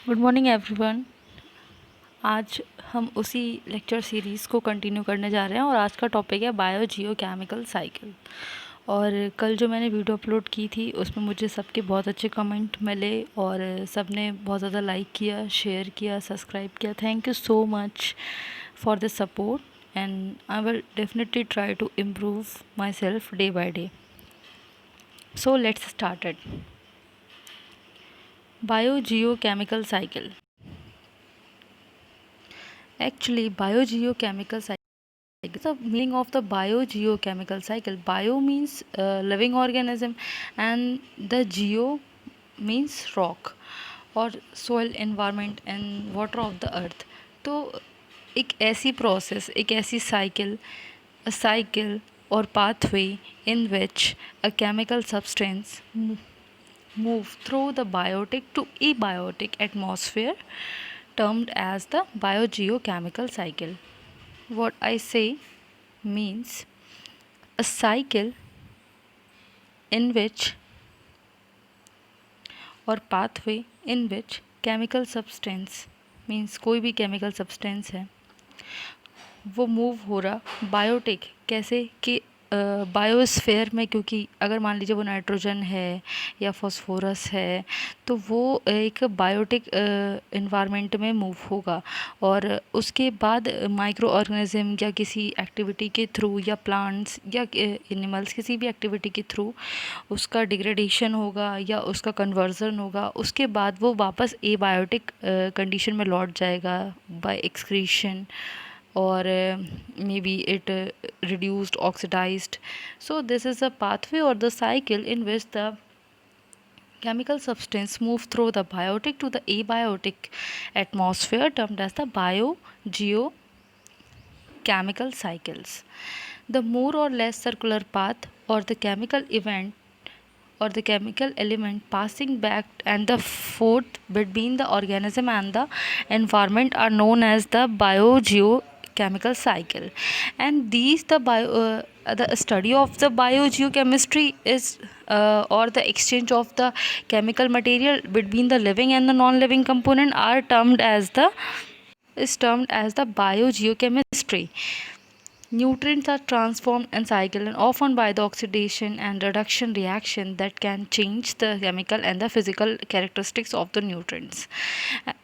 Good morning everyone. आज हम उसी लेक्चर सीरीज़ को कंटिन्यू करने जा रहे हैं और आज का टॉपिक है बायो जियो केमिकल साइकिल। और कल जो मैंने वीडियो अपलोड की थी उसमें मुझे सबके बहुत अच्छे कमेंट मिले और सब ने बहुत ज़्यादा लाइक किया, शेयर किया, सब्सक्राइब किया। Thank you so much for this support and I will definitely try to improve myself day by day. So let's start it. Biogeochemical cycle. Actually, biogeochemical cycle. The meaning of the biogeochemical cycle. Bio means living organism, and the geo means rock or soil, environment and water of the earth. तो एक ऐसी process, एक ऐसी cycle, a cycle or pathway in which a chemical substance move through the biotic to abiotic atmosphere, termed as the biogeochemical cycle. What I say means a cycle in which or pathway in which chemical substance means कोई भी chemical substance है वो move हो रहा biotic कैसे कि biosphere में, क्योंकि अगर मान लीजिए वो नाइट्रोजन है या फॉस्फोरस है तो वो एक बायोटिक इन्वायरमेंट में मूव होगा और उसके बाद माइक्रो ऑर्गेनिज्म या किसी एक्टिविटी के थ्रू या प्लांट्स या एनिमल्स किसी भी एक्टिविटी के थ्रू उसका डिग्रेडेशन होगा या उसका कन्वर्जन होगा। उसके बाद वो वापस एबायोटिक कंडीशन में लौट जाएगा by excretion or maybe it reduced, oxidized. So this is the pathway or the cycle in which the chemical substance move through the biotic to the abiotic atmosphere, termed as the biogeochemical cycles. The more or less circular path or the chemical event or the chemical element passing back and the forth between the organism and the environment are known as the biogeochemical cycle. And these the study of the biogeochemistry is or the exchange of the chemical material between the living and the non-living component are termed as the biogeochemistry. Nutrients are transformed and cycle and often by the oxidation and reduction reaction that can change the chemical and the physical characteristics of the nutrients.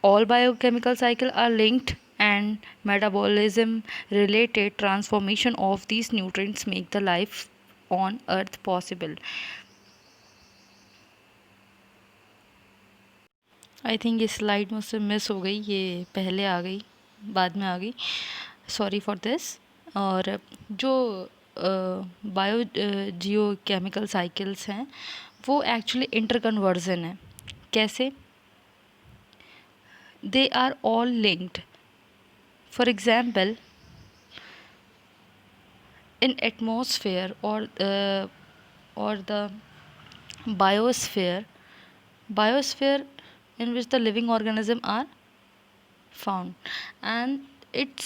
All biochemical cycle are linked and metabolism related transformation of these nutrients make the life on earth possible. I think ये slide मुझसे miss हो गई, ये पहले आ गई, बाद में आ गई, सॉरी फॉर दिस। और जो बायो जियो केमिकल साइकिल्स हैं वो एक्चुअली इंटरकन्वर्जन है। कैसे? They are all linked. For example in atmosphere or the biosphere in which the living organism are found, and its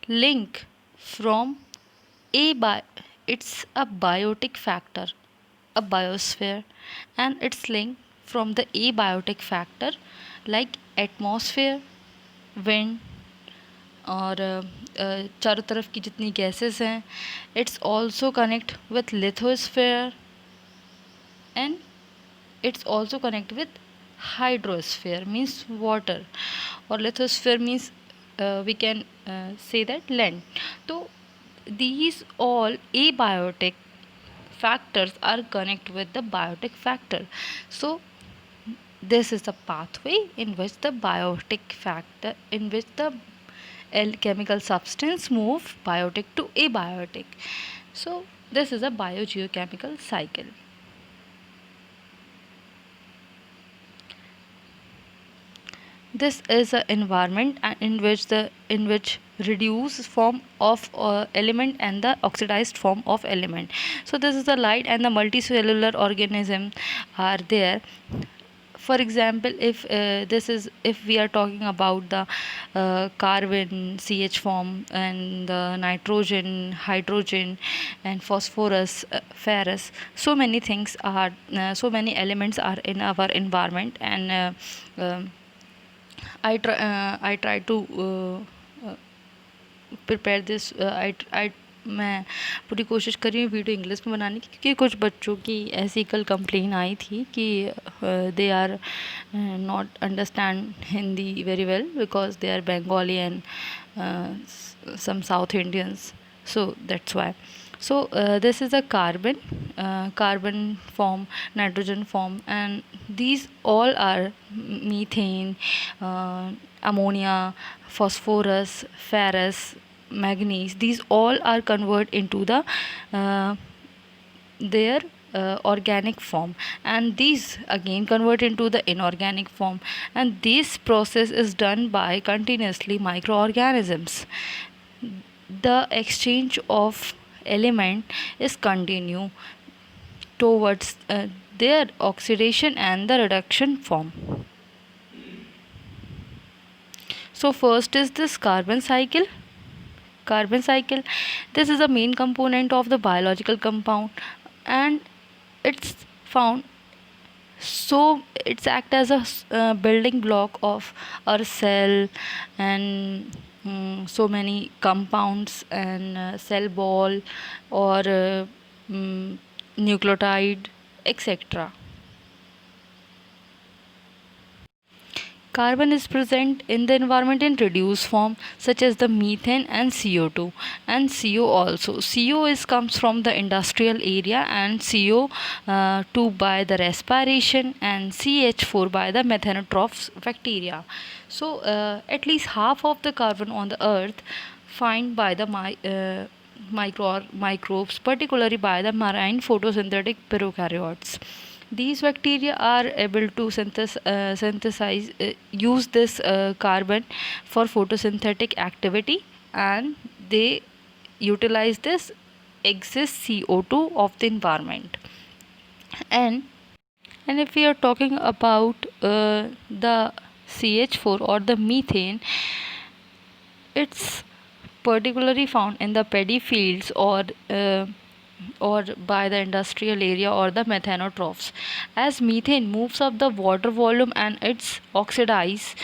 link from it's a biotic factor, a biosphere, and its link from the abiotic factor like atmosphere, wind और चारों तरफ की जितनी gases हैं, it's also connect with lithosphere and it's also connect with hydrosphere means water और lithosphere means we can say that land. So these all abiotic factors are connect with the biotic factor. So this is the pathway in which the biotic factor in which the chemical substance move biotic to abiotic. So this is a biogeochemical cycle. This is an environment in which reduced form of element and the oxidized form of element. So this is the light and the multicellular organism are there. For example, if we are talking about the carbon CH form and the nitrogen, hydrogen and phosphorus, ferrous, so many things are so many elements are in our environment, and I try to prepare this I मैं पूरी कोशिश कर रही हूँ video English में बनाने की, क्योंकि कुछ बच्चों की ऐसी कल कंप्लेन आई थी कि they are not understand Hindi very well because they are Bengali and some South Indians, so that's why. So this is a carbon form, nitrogen form, and these all are methane, ammonia, phosphorus, ferrous, manganese. These all are converted into the uh, their organic form, and these again convert into the inorganic form, and this process is done by continuously microorganisms. The exchange of element is continue towards their oxidation and the reduction form. So first is this carbon cycle. This is a main component of the biological compound, and it's found, so it's act as a building block of our cell, and so many compounds and cell ball or nucleotide, etc. Carbon is present in the environment in reduced form, such as the methane and CO2, and CO also. CO is comes from the industrial area, and CO2 by the respiration, and CH4 by the methanotrophs bacteria. So at least half of the carbon on the earth found by the microbes, particularly by the marine photosynthetic prokaryotes. These bacteria are able to synthesize, use this carbon for photosynthetic activity, and they utilize this excess CO2 of the environment. And if we are talking about the CH4 or the methane, it's particularly found in the paddy fields or by the industrial area or the methanotrophs. As methane moves up the water volume and is oxidized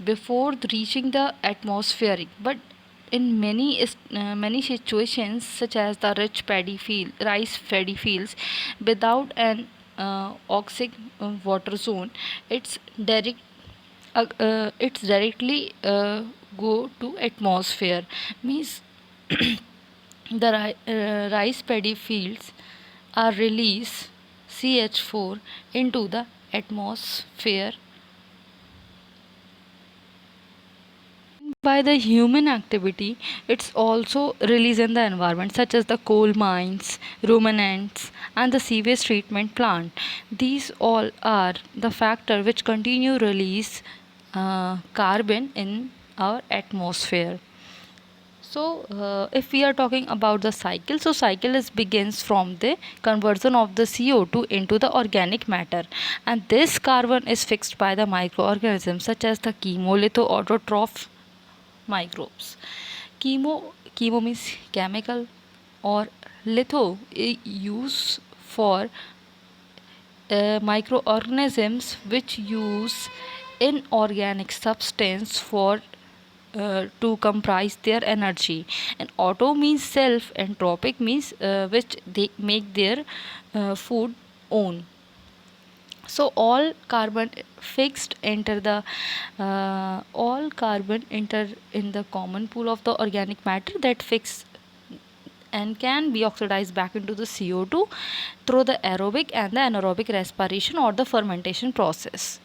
before reaching the atmospheric, but in many situations, such as the rice paddy fields without an oxic water zone, it's direct it's directly go to atmosphere, means the rice paddy fields are release CH4 into the atmosphere by the human activity. It's also released in the environment, such as the coal mines, ruminants, and the sewage treatment plant. These all are the factor which continue release carbon in our atmosphere. So if we are talking about the cycle, so cycle is begins from the conversion of the CO2 into the organic matter, and this carbon is fixed by the microorganisms such as the chemolithoautotroph microbes. Chemo means chemical, or litho use for microorganisms which use inorganic substance for to comprise their energy. And auto means self, and tropic means which they make their food own. So all carbon enter in the common pool of the organic matter that fix and can be oxidized back into the CO2 through the aerobic and the anaerobic respiration or the fermentation process.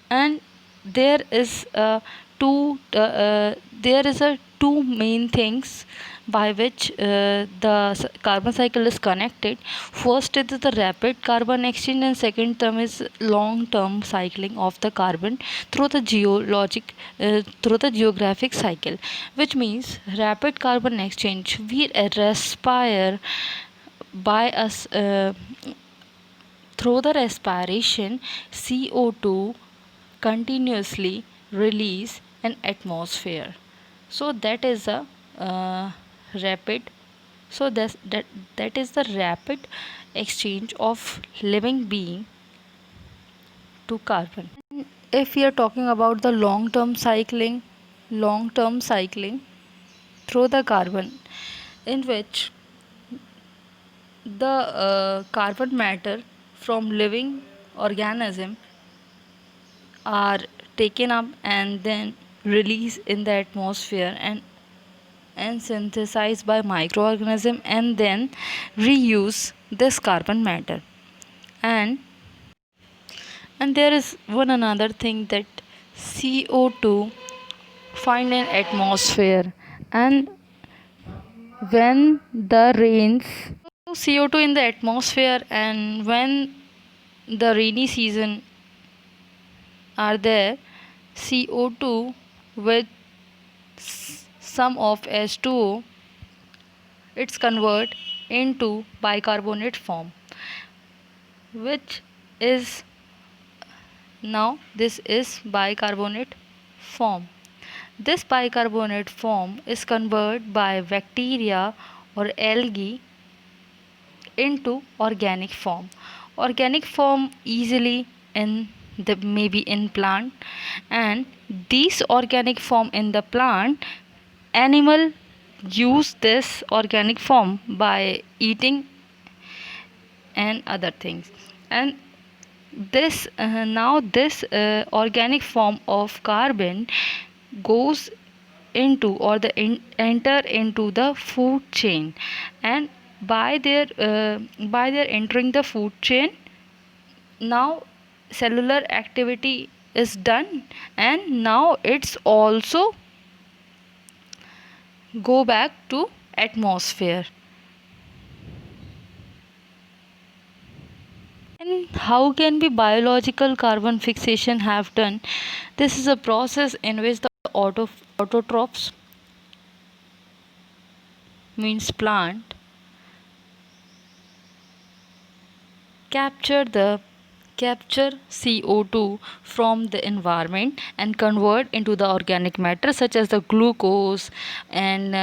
And there is a two main things by which the carbon cycle is connected. First is the rapid carbon exchange, and second term is long term cycling of the carbon through the geographic cycle, which means rapid carbon exchange. We respire by us through the respiration, CO2 continuously release an atmosphere. So that is a rapid, so that is the rapid exchange of living being to carbon. If we are talking about the long term cycling through the carbon, in which the carbon matter from living organism are taken up and then released in the atmosphere and synthesized by microorganism and then reuse this carbon matter. And and there is one another thing that CO2 find in atmosphere, and when the rains CO2 in the atmosphere, and when the rainy season are there, CO2 with some of H2O, it's convert into bicarbonate form, which is now this is bicarbonate form. This bicarbonate form is converted by bacteria or algae into organic form. Organic form easily in the maybe in plant, and these organic form in the plant, animal use this organic form by eating and other things. And this now this organic form of carbon goes into or enter into the food chain, and by their entering the food chain, now cellular activity is done, and now it's also go back to atmosphere. And how can be biological carbon fixation have done? This is a process in which the autotrophs, means plant, capture the capture CO2 from the environment and convert into the organic matter such as the glucose and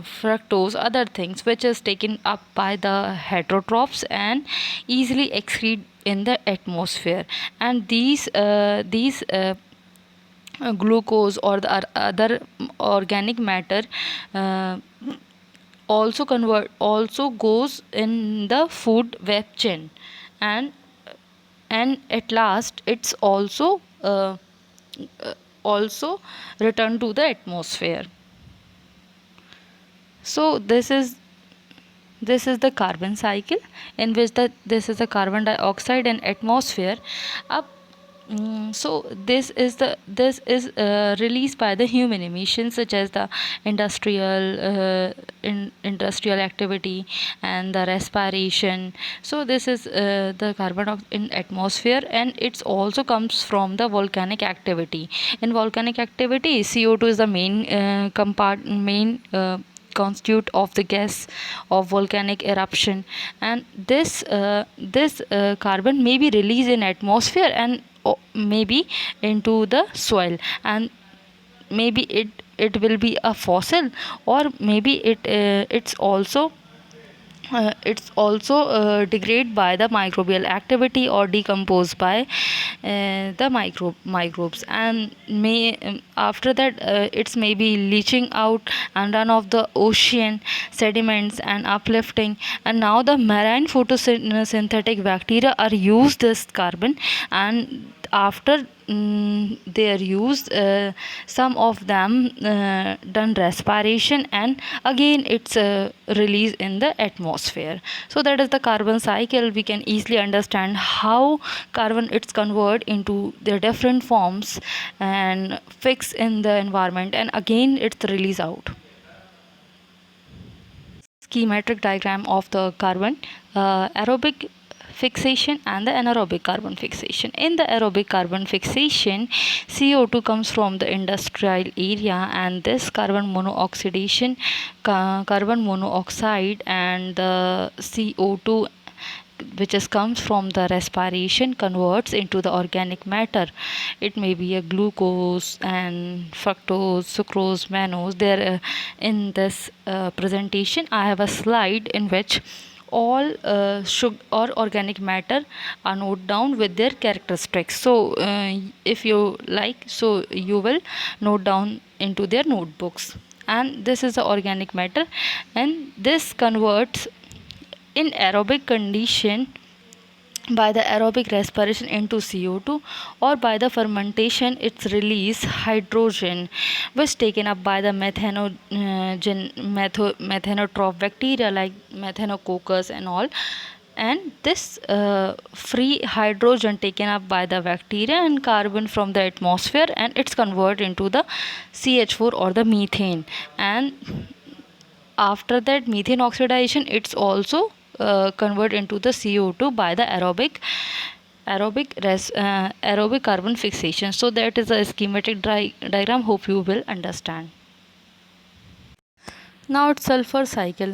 fructose, other things which is taken up by the heterotrophs and easily excrete in the atmosphere. And these glucose or the other organic matter uh, also goes in the food web chain, and at last it's uh, also return to the atmosphere. So this is the carbon cycle in which this is the carbon dioxide and atmosphere up. So this is released by the human emissions such as the industrial activity and the respiration. So this is the in atmosphere, and it also comes from the volcanic activity. In volcanic activity, CO2 is the main constitute of the gas of volcanic eruption, and this carbon may be released in atmosphere and maybe into the soil, and maybe it will be a fossil, or maybe it's also degrade by the microbial activity or decompose by the microbes, and may after that it's maybe leaching out and run of the ocean sediments and uplifting. And now the marine photosynthetic bacteria are used this carbon, and after they are used, some of them done respiration, and again it's released in the atmosphere. So that is the carbon cycle. We can easily understand how carbon it's convert into the different forms and fix in the environment, and again it's released out. Schematic diagram of the carbon aerobic fixation and the anaerobic carbon fixation. In the aerobic carbon fixation, CO2 comes from the industrial area, and this carbon monoxide and the CO2 which is comes from the respiration converts into the organic matter. It may be a glucose and fructose, sucrose, mannose. There in this presentation I have a slide in which all sugar or organic matter are noted down with their characteristics. So if you like, so you will note down into their notebooks. And this is the organic matter, and this converts in aerobic condition by the aerobic respiration into CO2, or by the fermentation it's release hydrogen, which taken up by the methanotroph bacteria like Methanococcus and all. And this free hydrogen taken up by the bacteria and carbon from the atmosphere, and it's converted into the CH4 or the methane. And after that methane oxidation, it's also convert into the CO2 by the aerobic carbon fixation. So that is a schematic diagram. Hope you will understand. Now it's sulfur cycle.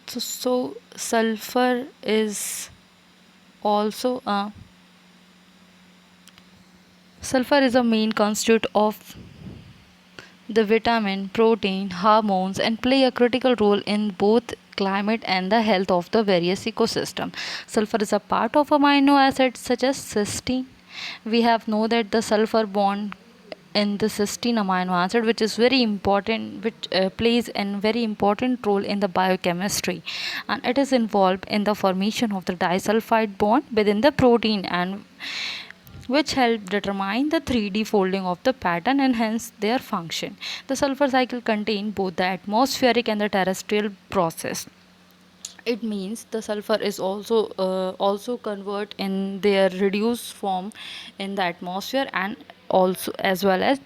So sulfur is also a main constituent of the vitamin, protein, hormones, and play a critical role in both climate and the health of the various ecosystem. Sulfur is a part of amino acids such as cysteine. We have know that the sulfur bond in the cysteine amino acid, which is very important, which plays a very important role in the biochemistry, and it is involved in the formation of the disulfide bond within the protein, and which help determine the 3D folding of the pattern and hence their function. The sulfur cycle contain both the atmospheric and the terrestrial process. It means the sulfur is also convert in their reduced form in the atmosphere, and also as well as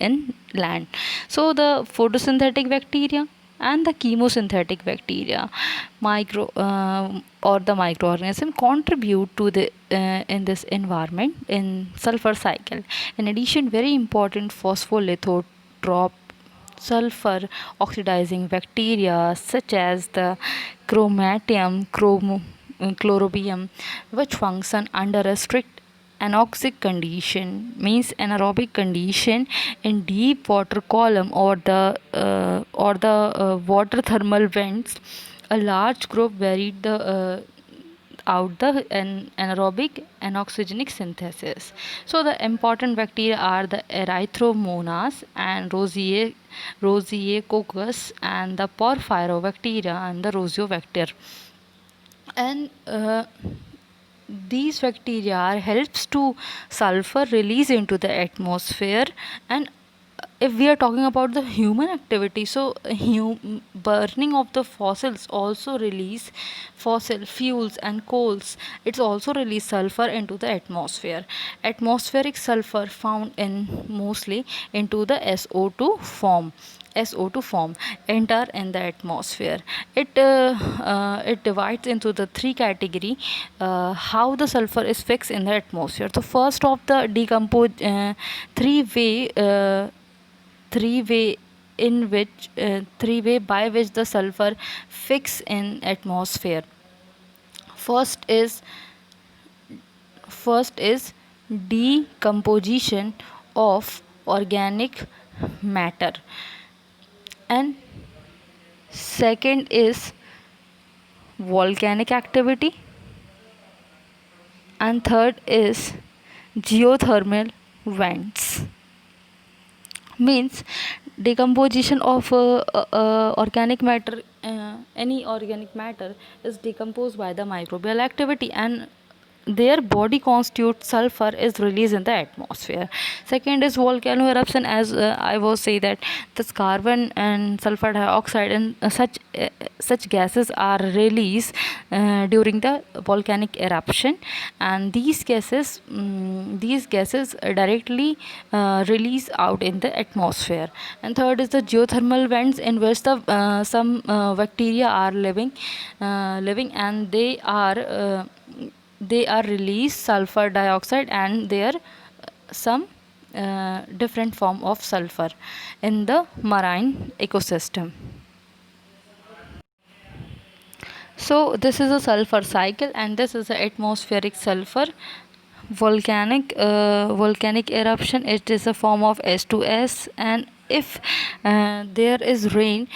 in land. So the photosynthetic bacteria and the chemosynthetic bacteria micro or the microorganism contribute to the in this environment in sulfur cycle. In addition, very important phospholithotrop sulfur oxidizing bacteria such as the chlorobium, which function under a strict anoxic condition, means anaerobic condition, in deep water column or the water thermal vents. A large group varied the out the anaerobic anoxygenic synthesis. So the important bacteria are the Erythromonas and Roseococcus and the Porphyrobacteria and the Rosovector. And these bacteria helps to sulfur release into the atmosphere. And if we are talking about the human activity, so burning of the fossils also release fossil fuels and coals. It's also release sulfur into the atmosphere. Atmospheric sulfur found in mostly into the SO2 form enter in the atmosphere. It divides into the three category. How the sulfur is fixed in the atmosphere. So first of the decompose three way in which three way by which the sulfur fix in atmosphere. First is decomposition of organic matter, and second is volcanic activity, and third is geothermal vents. Means decomposition of organic matter. Any organic matter is decomposed by the microbial activity, and their body constitute sulfur is released in the atmosphere. Second is volcano eruption, as I was say that this carbon and sulfur dioxide and such gases are released during the volcanic eruption, and these gases directly release out in the atmosphere. And third is the geothermal vents, in which the some bacteria are living, and they are release sulfur dioxide and their some different form of sulfur in the marine ecosystem. So this is a sulfur cycle, and this is the atmospheric sulfur. Volcanic eruption, it is a form of S2S, and if there is rain,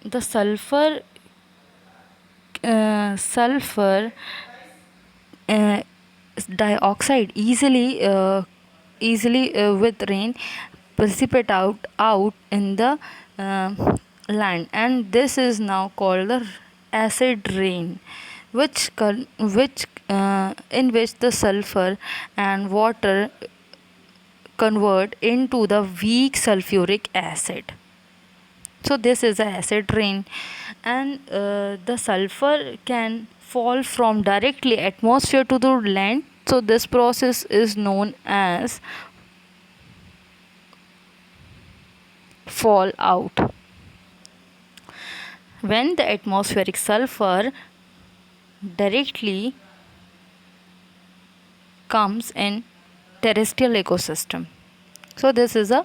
the sulfur sulfur uh, dioxide easily with rain precipitate out in the land, and this is now called the acid rain, in which the sulfur and water convert into the weak sulfuric acid. So this is a acid rain, and the sulfur can fall from directly atmosphere to the land. So this process is known as fallout. When the atmospheric sulfur directly comes in terrestrial ecosystem, so this is a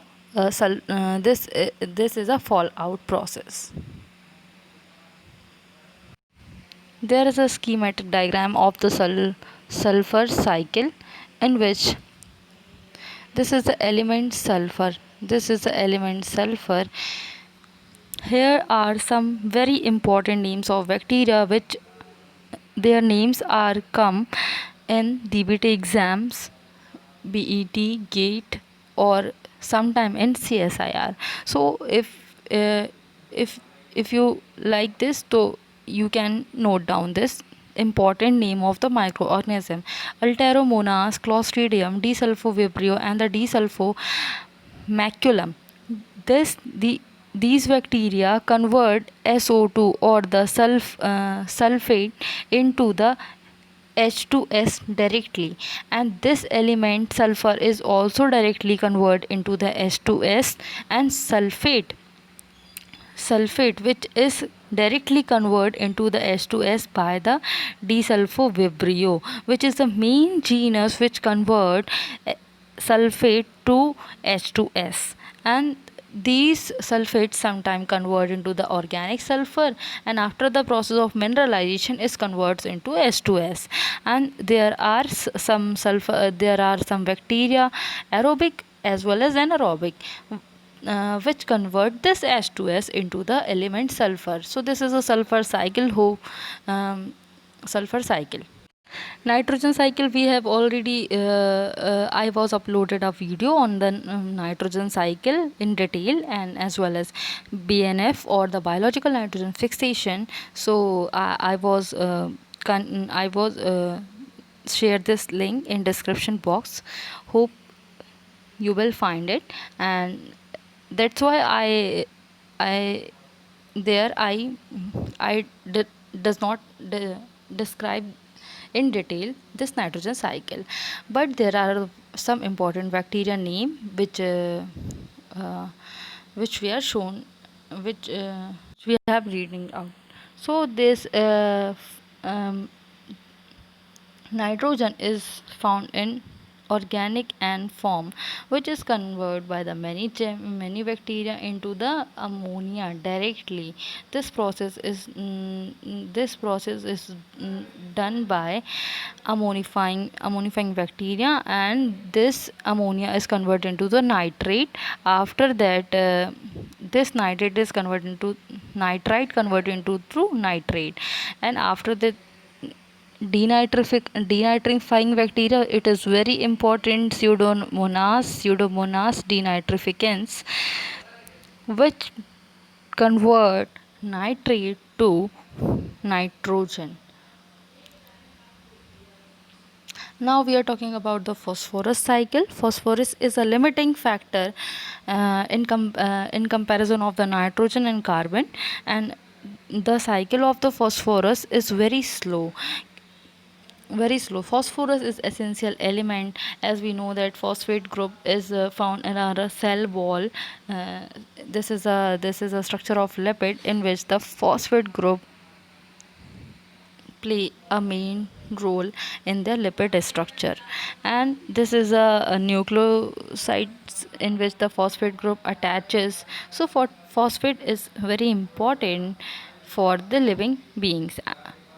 fallout process. There is a schematic diagram of the sulfur cycle, in which this is the element sulfur. This is the element sulfur. Here are some very important names of bacteria, which their names are come in DBT exams, BET, GATE, or sometime in CSIR. So uh, if if you like this, so you can note down this important name of the microorganism: Alteromonas, Clostridium, D-sulfovibrio, and the D-sulfomaculum. These bacteria convert SO2 or the sulfate into the H2S directly, and this element sulfur is also directly converted into the H2S, and sulfate which is directly converted into the H2S by the D-sulfovibrio, which is the main genus which convert sulfate to H2S. And these sulfates sometimes convert into the organic sulfur, and after the process of mineralization is converts into H2S. And there are some bacteria, aerobic as well as anaerobic, which convert this H2S into the element sulfur. So this is a sulfur cycle. Sulfur cycle. Nitrogen cycle, we have already I was uploaded a video on the nitrogen cycle in detail, and as well as BNF, or the biological nitrogen fixation. So I was share this link in description box. Hope you will find it, and that's why I there I does not describe in detail this nitrogen cycle, but there are some important bacteria name uh, which we are shown, which we have reading out. So this nitrogen is found in organic and form, which is converted by the many bacteria into the ammonia directly. This process is done by ammonifying bacteria, and this ammonia is converted into the nitrate. After that, this nitrate is converted into nitrite, converted into through nitrate, and after that denitrifying bacteria, it is very important, pseudomonas denitrificans, which convert nitrate to nitrogen. Now we are talking about the phosphorus cycle. Phosphorus is a limiting factor in comparison of the nitrogen and carbon, and the cycle of the phosphorus is very slow. Phosphorus is essential element, as we know that phosphate group is found in our cell wall. uh, this is a structure of lipid in which the phosphate group play a main role in the lipid structure, and this is a nucleosides in which the phosphate group attaches. So for phosphate is very important for the living beings,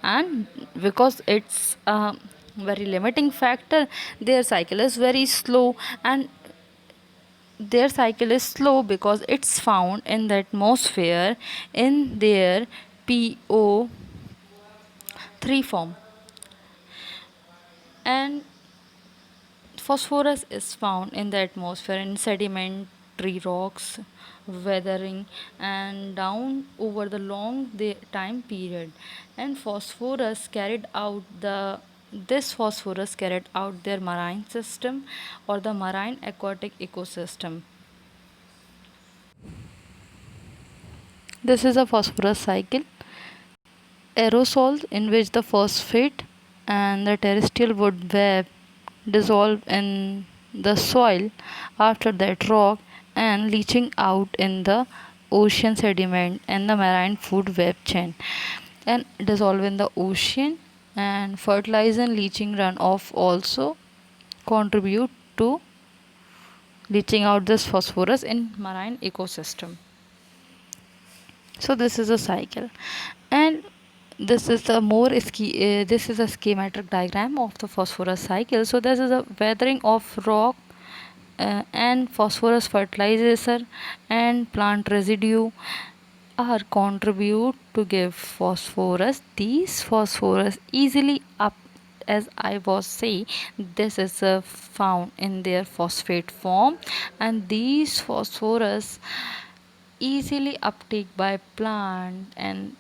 and because it's a very limiting factor, their cycle is very slow, and their cycle is slow because it's found in the atmosphere in their PO three form. And phosphorus is found in the atmosphere in sedimentary rocks, weathering, and down over the long time period. And phosphorus carried out their marine system or the marine aquatic ecosystem. This is a phosphorus cycle. Aerosols in which the phosphate and the terrestrial wood web dissolve in the soil after that rock and leaching out in the ocean sediment and the marine food web chain and dissolve in the ocean, and fertilizer and leaching runoff also contribute to leaching out this phosphorus in marine ecosystem. So this is a cycle. And this is a schematic diagram of the phosphorus cycle. So this is a weathering of rock and phosphorus fertilizer and plant residue are contribute to give phosphorus. These phosphorus easily up, as I was saying, this is found in their phosphate form, and these phosphorus easily uptake by plant and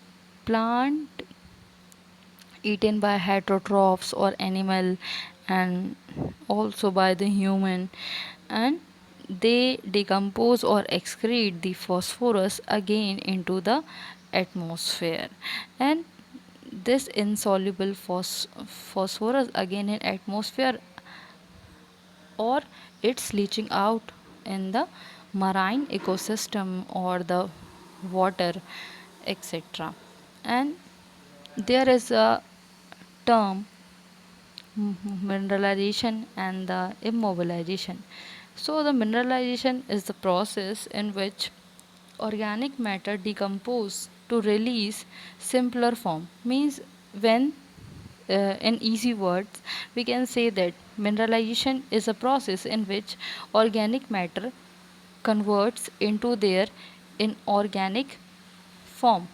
plant eaten by heterotrophs or animal, and also by the human, and they decompose or excrete the phosphorus again into the atmosphere. And this insoluble phosphorus again in atmosphere, or it's leaching out in the marine ecosystem or the water, etc. And there is a term, mineralization and the immobilization. So the mineralization is the process in which organic matter decompose to release simpler form. Means when in easy words we can say that mineralization is a process in which organic matter converts into their inorganic form,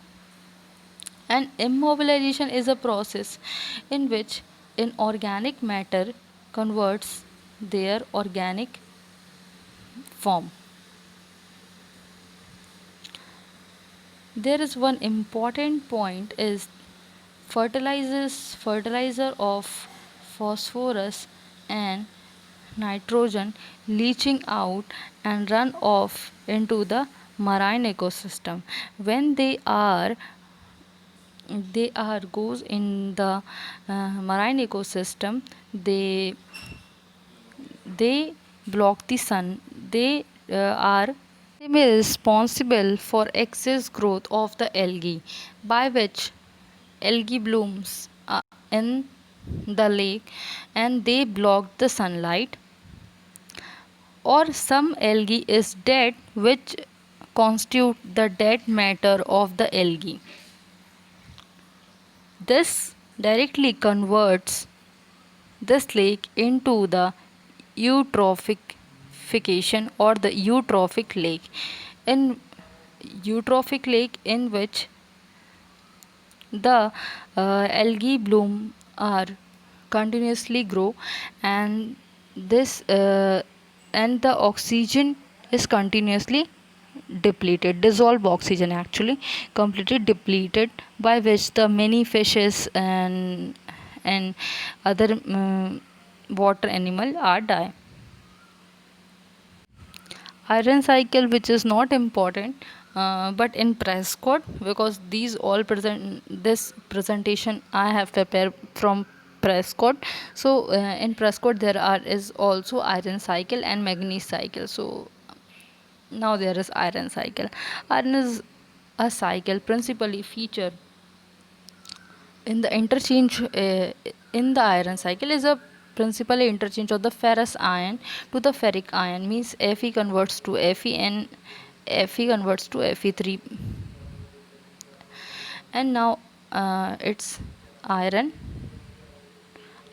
and immobilization is a process in which inorganic matter converts their organic form. There is one important point is fertilizer of phosphorus and nitrogen leaching out and run off into the marine ecosystem. When they are goes in the marine ecosystem, they block the sun. They may responsible for excess growth of the algae, by which algae blooms in the lake, and they block the sunlight, or some algae is dead, which constitute the dead matter of the algae. This directly converts this lake into the eutrophication or the eutrophic lake. In eutrophic lake, in which the algae bloom are continuously grow, and this and the oxygen is continuously depleted, dissolved oxygen actually completely depleted, by which the many fishes and other water animal are die. Iron cycle, which is not important, but in Prescott, because these all present this presentation I have prepared from Prescott. So in Prescott there is also iron cycle and manganese cycle. So now there is iron cycle. Iron is a cycle principally feature in the interchange in the iron cycle is a principal interchange of the ferrous iron to the ferric iron. Means Fe converts to Fe and Fe converts to Fe3, and now it's iron.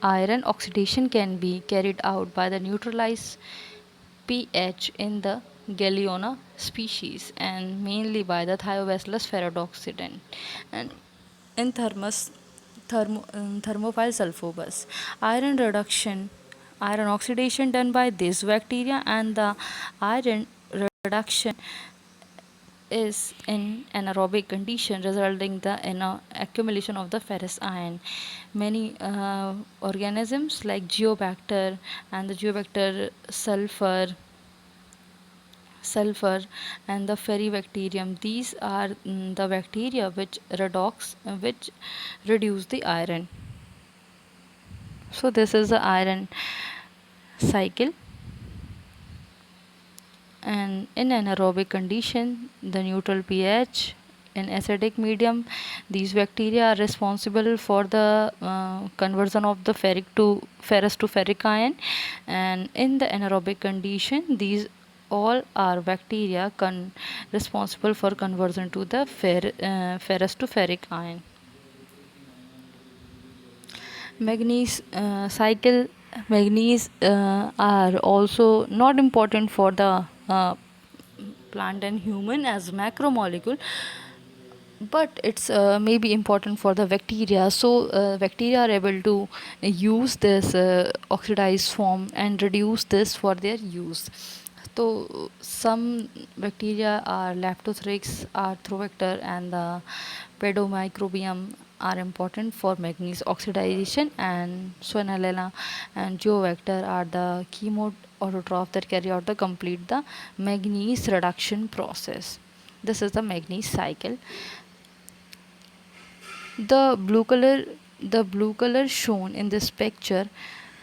Iron oxidation can be carried out by the neutralized pH in the Galiona species, and mainly by the thiobacillus ferredoxidin. And in thermophile sulfobus. Iron reduction, iron oxidation done by this bacteria, and the iron reduction is in anaerobic condition, resulting the accumulation of the ferrous ion. Many organisms like geobacter and the geobacter sulfur and the ferribacterium, these are the bacteria which reduce the iron. So this is the iron cycle. And in anaerobic condition, the neutral pH, in acidic medium, these bacteria are responsible for the conversion of the ferrous to ferric ion. And in the anaerobic condition, these all are bacteria responsible for conversion to the ferrous to ferric ion. Manganese cycle. Manganese are also not important for the plant and human as macromolecule, but it's maybe important for the bacteria. So bacteria are able to use this oxidized form and reduce this for their use. So some bacteria are Leptothrix, Arthrobacter, and the Pedomicrobium are important for manganese oxidation, and Swanellella and Geobacter are the chemoautotrophs that carry out the complete the manganese reduction process. This is the manganese cycle. The blue color shown in this picture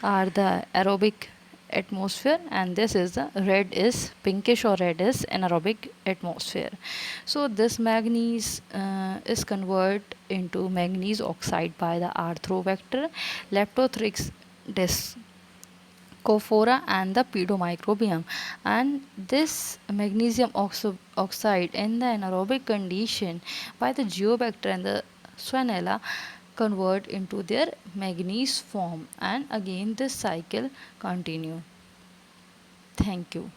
are the aerobic atmosphere, and this is the red is pinkish or red is anaerobic atmosphere. So this manganese is converted into manganese oxide by the Arthrobacter, Leptothrix Discophora, and the Pedomicrobium. And this magnesium oxide in the anaerobic condition by the Geobacter and the Swanella convert into their manganese form, and again this cycle continue. Thank you.